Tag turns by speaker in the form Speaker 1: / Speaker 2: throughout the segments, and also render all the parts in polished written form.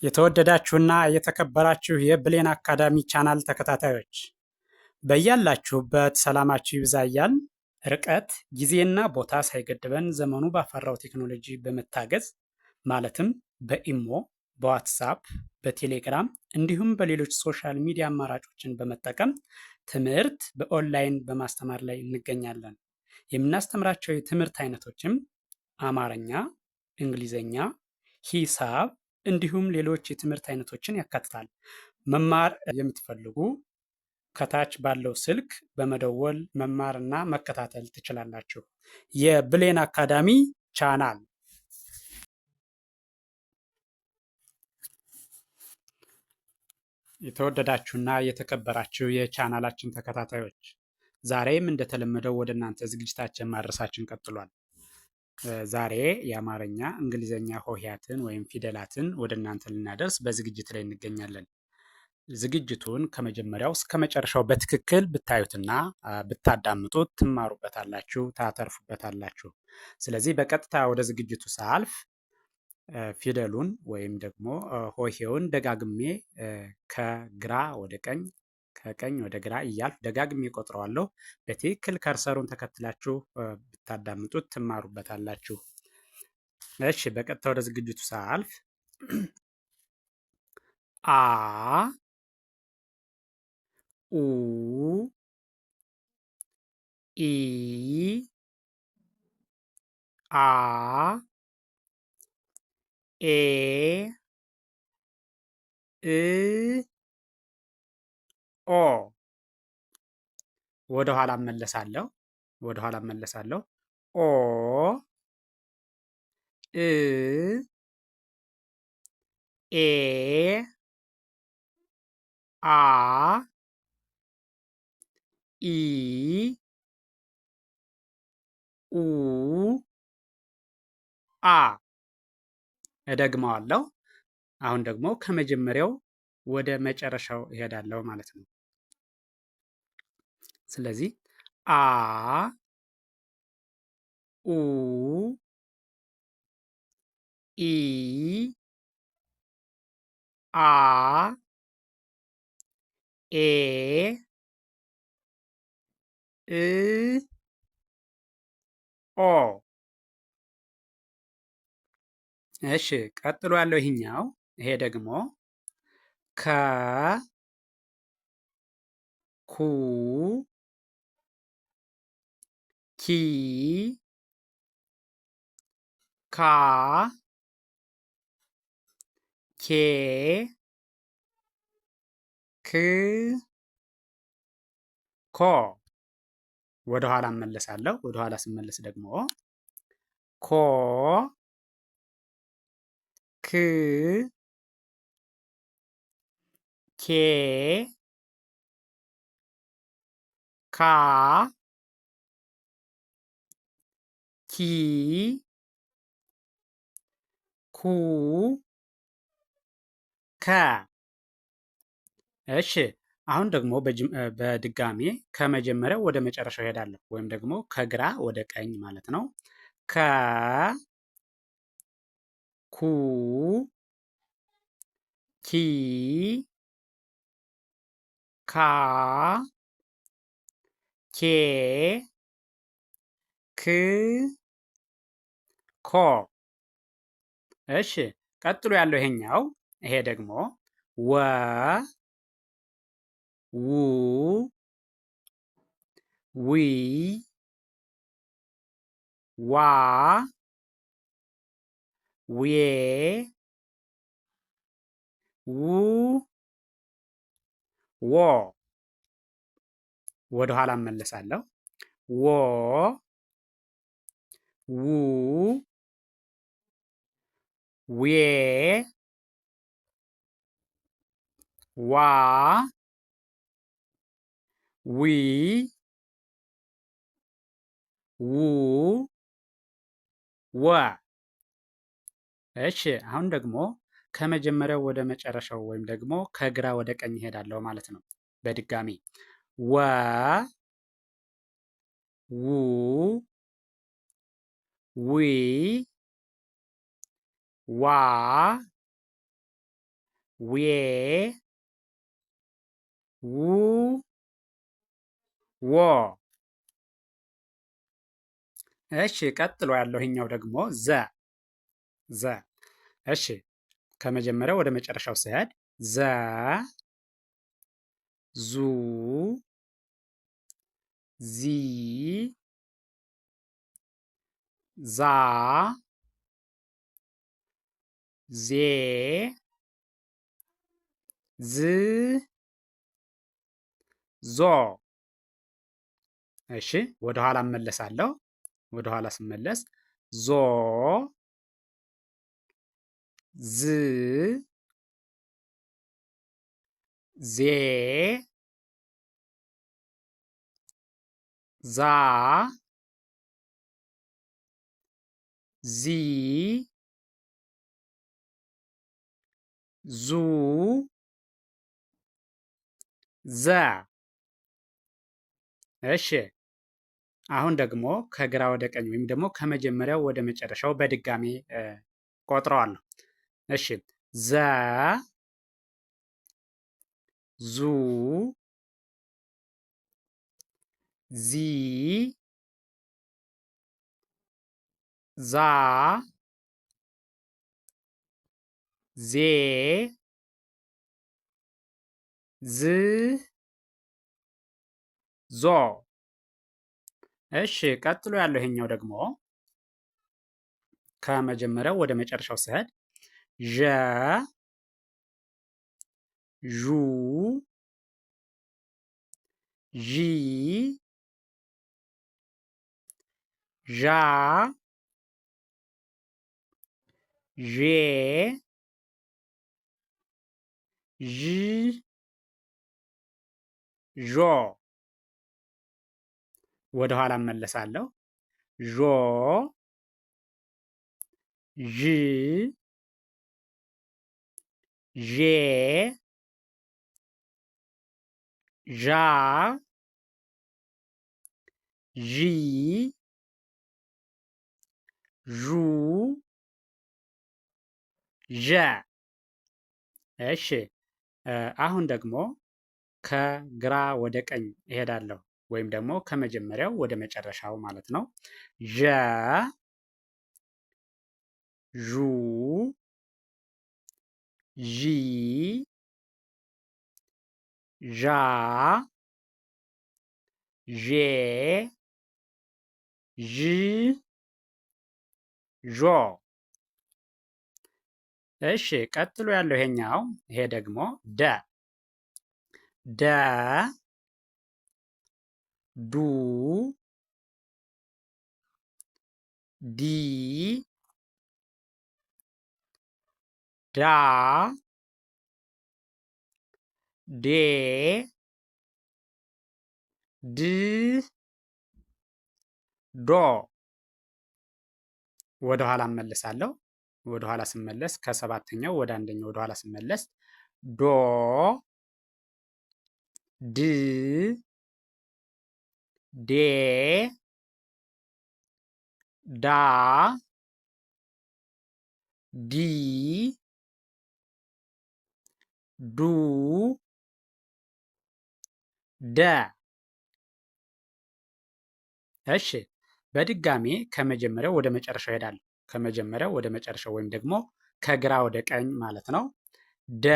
Speaker 1: የተወደዳችሁና የተከበራችሁ የብሌን አካዳሚ ቻናል ተከታታዮች በያላችሁበት ሰላማችሁ ይብዛ እያልን ርቀት ጊዜና ቦታ ሳይገድበን ዘመኑ ባፈራው ቴክኖሎጂ በመታገዝ ማለትም በኢሞ፣ በዋትሳፕ፣ በቴሌግራም እንዲሁም በሌሎች ሶሻል ሚዲያ አማራጮችን በመጠቀም ትምህርት በኦንላይን በማስተማር ላይ እንገኛለን። የምናስተምራቸው የትምህርት አይነቶችም አማርኛ፣ እንግሊዘኛ፣ ሂሳብ እንዲሁም ሌሎች የትምህርት አይነቶችን ያካትታል። መማር የምትፈልጉ ከታች ባለው ስልክ በመደወል መማርና መከታተል ትችላላችሁ። የብሌን አካዳሚ ቻናል የተወደዳችሁና የተከበራችሁ የቻናላችን ተከታታዮች ዛሬም እንደተለመደው ወደ እናንተ ዝግጅታችን ማድረሳችን ቀጥሏል። ዛሬ የአማርኛ እንግሊዘኛ ሆሄያትን ወይም ፊደላትን ወደ እናንተ ልናደርስ በዝግጅት ላይ እንገኛለን። ዝግጅቱን ከመጀመሪያው እስከ መጨረሻው በትክክል ብታዩትና ብታዳምጡት ትማሩበታላችሁ፣ ታተርፉበታላችሁ። ስለዚህ በቀጥታ ወደ ዝግጅቱ ሳልፍ ፊደሉን ወይም ደግሞ ሆሄውን ደጋግሜ ከግራ ወደ ቀኝ ከቀኝ ወደ ግራ እያልኩ ደጋግሜ ቆጥረዋለሁ። በትክክል ከርሰሩን ተከትላችሁ ብታዳምጡት ትማሩበታላችሁ። እሺ፣ በቀጥታ ወደ ዝግጅቱ ሳልፍ አ ኡ ኢ አ ኤ እ ኦ ወደ ኋላ እመለሳለሁ። ኦ እ ኤ አ ኢ ኡ አ እደግመዋለሁ። አሁን ደግሞ ከመጀመሪያው ወደ መጨረሻው እሄዳለሁ ማለት ነው። ስለዚህ አ ኡ ኢ አ ኤ እ ኦ። እሺ፣ ቀጥሎ ያለው ይሄኛው ይሄ ደግሞ ከ ኩ ኪ ካ ኬ ክ ኮ። ወደ ኋላ እመለሳለሁ። ወደ ኋላ ስመለስ ደግሞ ኮ ክ ኬ ካ ኪ ኩ ከ። እሺ፣ አሁን ደግሞ በድጋሜ ከመጀመሪያው ወደ መጨረሻው እሄዳለሁ፣ ወይም ደግሞ ከግራ ወደ ቀኝ ማለት ነው። ከ ኩ ኪ ካ ኬ ክ ኮ። እሺ፣ ቀጥሎ ያለው ይሄ ደግሞ ወ ው ዊ ዋ ዌ ው ዎ። ወደ ኋላ እመለሳለሁ። ወ ው ዌ ዋ ዊ ው ወ። እሺ፣ አሁን ደግሞ ከመጀመሪያው ወደ መጨረሻው ወይም ደግሞ ከግራ ወደ ቀኝ እሄዳለሁ ማለት ነው። በድጋሚ ወ ው ዊ ዋ ዌ ው ዎ። እሺ ቀጥሎ ያለው ይሄኛው ደግሞ ዘ ዘ። እሺ ከመጀመሪያው ወደ መጨረሻው ስሄድ ዘ ዙ ዚ ዛ ዜ ዝ ዞ። እሺ ወደ ኋላ እመለሳለሁ። ወደ ኋላ ስመለስ ዞ ዝ ዜ ዛ ዚ ዙ ዘ። እሺ አሁን ደግሞ ከግራ ወደ ቀኝ ወይም ደግሞ ከመጀመሪያው ወደ መጨረሻው በድጋሚ ቆጥረዋለሁ። እሺ ዘ ዙ ዚ ዛ ዜ ዝ ዞ። እሺ ቀጥሎ ያለው ይሄኛው ደግሞ ከመጀመሪያው ወደ መጨረሻው ስሄድ ዠ ዡ ዢ ዣ ዤ ዥ ዦ። ወደ ኋላ እመለሳለሁ። ዦ ዥ ዤ ዣ ዢ ዡ ዠ። እሺ አሁን ደግሞ ከግራ ወደ ቀኝ እሄዳለሁ ወይም ደግሞ ከመጀመሪያው ወደ መጨረሻው ማለት ነው። ዠ ዡ ዢ ዣ ዤ ዥ ዦ። እሺ ቀጥሎ ያለው ይሄኛው ይሄ ደግሞ ደ ደ ዱ ዲ ዳ ዴ ድ ዶ። ወደ ኋላ እመለሳለሁ። ወደ ኋላ ስመለስ ከሰባተኛው ወደ አንደኛው ወደ ኋላ ስመለስ ዶ ድ ዴ ዳ ዲ ዱ ደ። እሺ በድጋሜ ከመጀመሪያው ወደ መጨረሻው እሄዳለሁ። ከመጀመሪያው ወደ መጨረሻው ወይም ደግሞ ከግራ ወደ ቀኝ ማለት ነው። ደ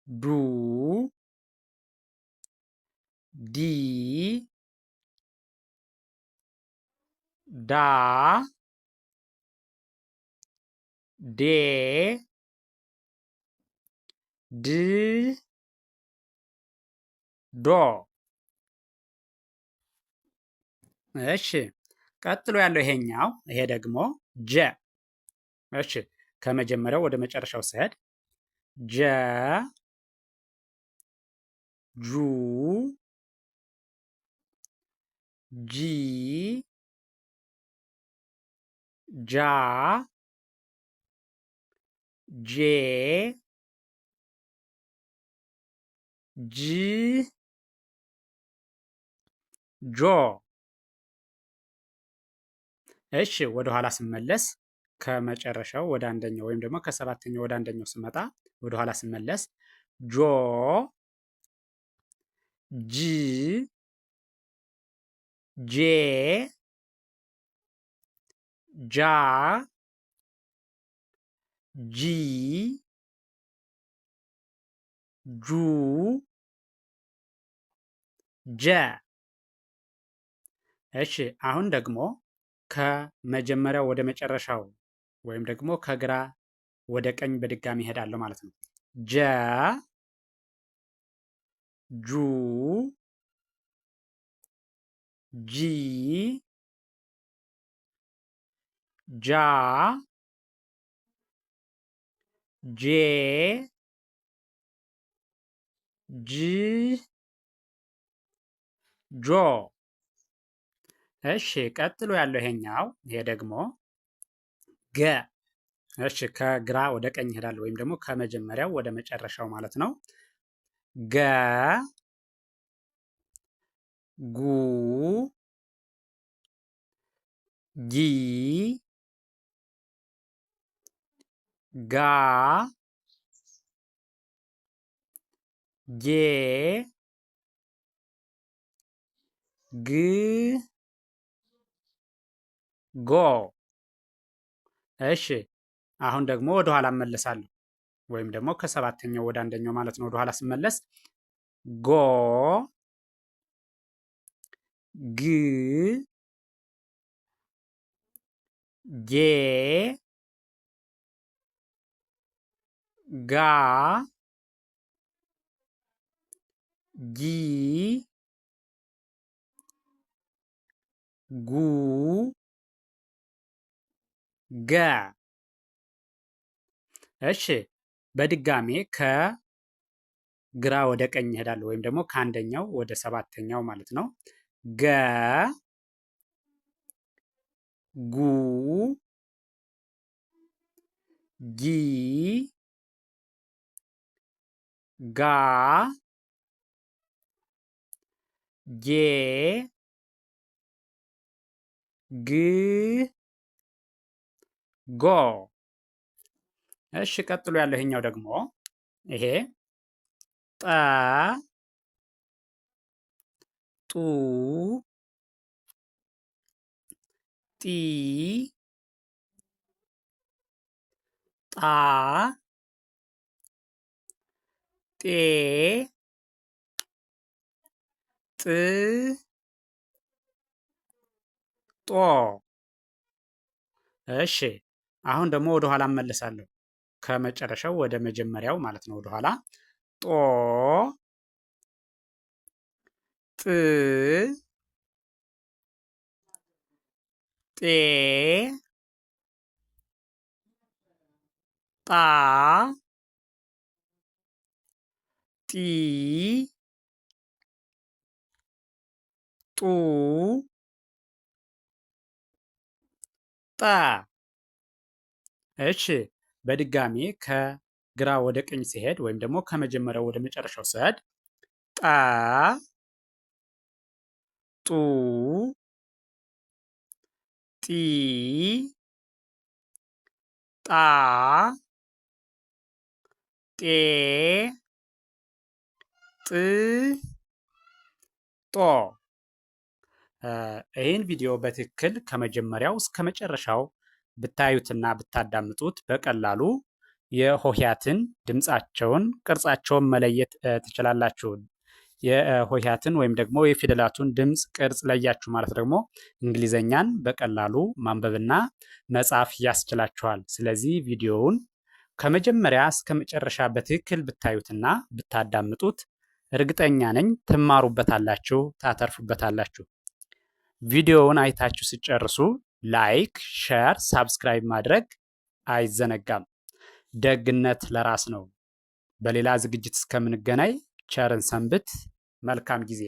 Speaker 1: ዱ ዲ ዳ ዴ ድ ዶ። እሺ ቀጥሎ ያለው ይሄኛው ይሄ ደግሞ ጀ። እሺ ከመጀመሪያው ወደ መጨረሻው ስሄድ ጀ ጁ ጂ ጃ ጄ ጅ ጆ። እሺ ወደ ኋላ ስመለስ ከመጨረሻው ወደ አንደኛው ወይም ደግሞ ከሰባተኛው ወደ አንደኛው ስመጣ ወደኋላ ስመለስ ጆ ጂ ጄ ጃ ጂ ጁ ጀ። እሺ አሁን ደግሞ ከመጀመሪያው ወደ መጨረሻው ወይም ደግሞ ከግራ ወደ ቀኝ በድጋሚ እሄዳለሁ ማለት ነው። ጀ ጁ ጂ ጃ ጄ ጅ ጆ። እሺ ቀጥሎ ያለው ይሄኛው ይሄ ደግሞ ገ። እሺ ከግራ ወደ ቀኝ እሄዳለሁ ወይም ደግሞ ከመጀመሪያው ወደ መጨረሻው ማለት ነው። ገ ጉ ጊ ጋ ጌ ግ ጎ። እሺ አሁን ደግሞ ወደ ኋላ እመለሳለሁ ወይም ደግሞ ከሰባተኛው ወደ አንደኛው ማለት ነው። ወደ ኋላ ስመለስ ጎ ግ ጌ ጋ ጊ ጉ ገ። እሺ በድጋሜ ከግራ ወደ ቀኝ እሄዳለሁ ወይም ደግሞ ከአንደኛው ወደ ሰባተኛው ማለት ነው። ገ ጉ ጊ ጋ ጌ ግ ጎ። እሺ ቀጥሎ ያለው ይሄኛው ደግሞ ይሄ ጠ ጡ ጢ ጣ ጤ ጥ ጦ። እሺ አሁን ደግሞ ወደ ኋላ እመለሳለሁ ከመጨረሻው ወደ መጀመሪያው ማለት ነው። ወደ ኋላ ጦ ጥ ጤ ጣ ጢ ጡ ጠ። እሺ በድጋሚ ከግራ ወደ ቀኝ ሲሄድ ወይም ደግሞ ከመጀመሪያው ወደ መጨረሻው ሲሄድ ጠ ጡ ጢ ጣ ጤ ጥ ጦ። ይህን ቪዲዮ በትክክል ከመጀመሪያው እስከ መጨረሻው ብታዩትና ብታዳምጡት በቀላሉ የሆሄያትን ድምፃቸውን፣ ቅርጻቸውን መለየት ትችላላችሁ። የሆሄያትን ወይም ደግሞ የፊደላቱን ድምፅ ቅርጽ ለያችሁ ማለት ደግሞ እንግሊዘኛን በቀላሉ ማንበብና መጻፍ ያስችላችኋል። ስለዚህ ቪዲዮውን ከመጀመሪያ እስከ መጨረሻ በትክክል ብታዩትና ብታዳምጡት እርግጠኛ ነኝ ትማሩበታላችሁ፣ ታተርፉበታላችሁ። ቪዲዮውን አይታችሁ ሲጨርሱ ላይክ፣ ሼር፣ ሳብስክራይብ ማድረግ አይዘነጋም። ደግነት ለራስ ነው። በሌላ ዝግጅት እስከምንገናኝ ቸርን ሰንብት። መልካም ጊዜ